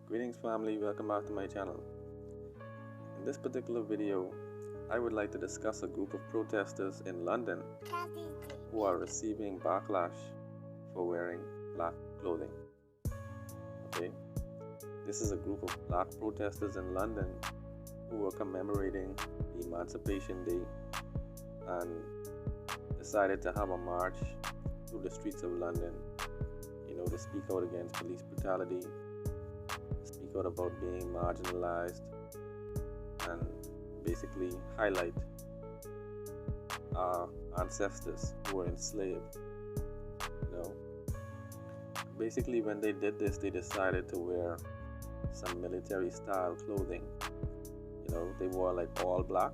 Greetings family, welcome back to my channel. In this particular video, I would like to discuss a group of protesters in London who are receiving backlash for wearing black clothing. Okay, this is a group of black protesters in London who are commemorating the Emancipation Day and decided to have a march through the streets of London, to speak out against police brutality, speak out about being marginalized, and basically highlight our ancestors who were enslaved. Basically when they did this, they decided to wear some military style clothing. They wore like all black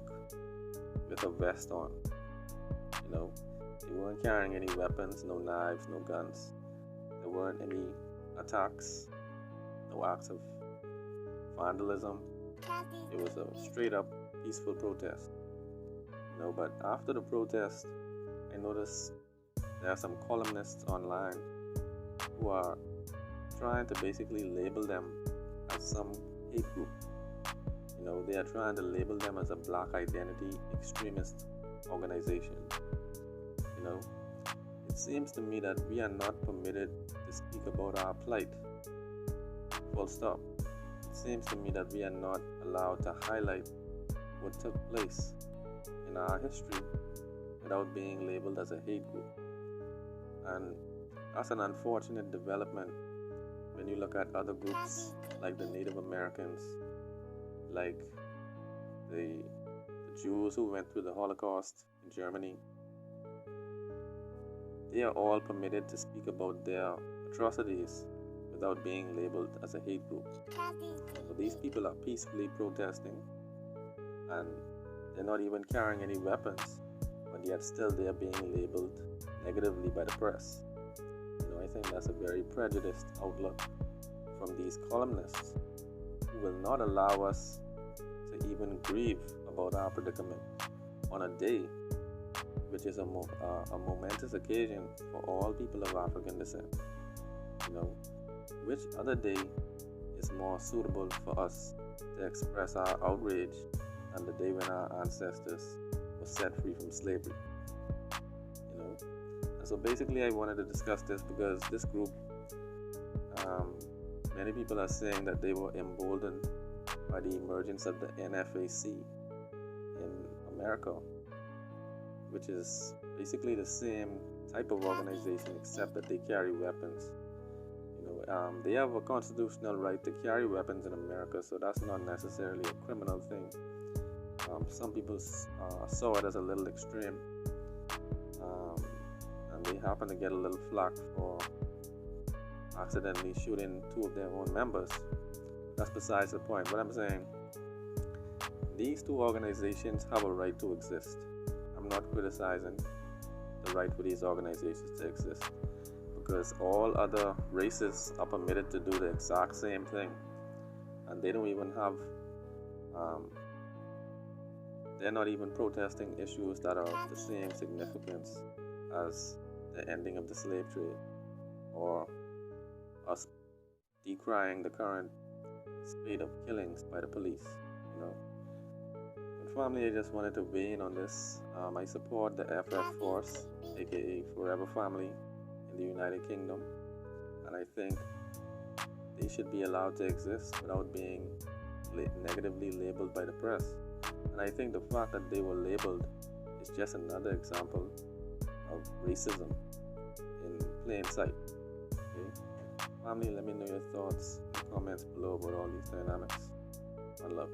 with a vest on. They weren't carrying any weapons, no knives, no guns. There weren't any attacks, no acts of vandalism. It was a straight up peaceful protest. But after the protest, I noticed there are some columnists online who are trying to basically label them as some hate group. They are trying to label them as a black identity extremist organization. It seems to me that we are not permitted to speak about our plight. Full stop. It seems to me that we are not allowed to highlight what took place in our history without being labeled as a hate group. And that's an unfortunate development when you look at other groups like the Native Americans, like the Jews who went through the Holocaust in Germany. They are all permitted to speak about their atrocities without being labeled as a hate group. So these people are peacefully protesting and they're not even carrying any weapons, but yet still they are being labeled negatively by the press. I think that's a very prejudiced outlook from these columnists who will not allow us to even grieve about our predicament on a day which is a momentous occasion for all people of African descent. Which other day is more suitable for us to express our outrage than the day when our ancestors were set free from slavery? And so basically I wanted to discuss this because this group, many people are saying that they were emboldened by the emergence of the NFAC in America, which is basically the same type of organization except that they carry weapons. They have a constitutional right to carry weapons in America, so that's not necessarily a criminal thing. Some people saw it as a little extreme, and they happen to get a little flack for accidentally shooting two of their own members. That's besides the point. What I'm saying, these two organizations have a right to exist. I'm not criticizing the right for these organizations to exist, because all other races are permitted to do the exact same thing, and they don't even have they're not even protesting issues that are of the same significance as the ending of the slave trade or us decrying the current spate of killings by the police. Family, I just wanted to weigh in on this. I support the FF Force, aka Forever Family, in the United Kingdom, and I think they should be allowed to exist without being negatively labeled by the press. And I think the fact that they were labeled is just another example of racism in plain sight. Okay? Family, let me know your thoughts in the comments below about all these dynamics. One love.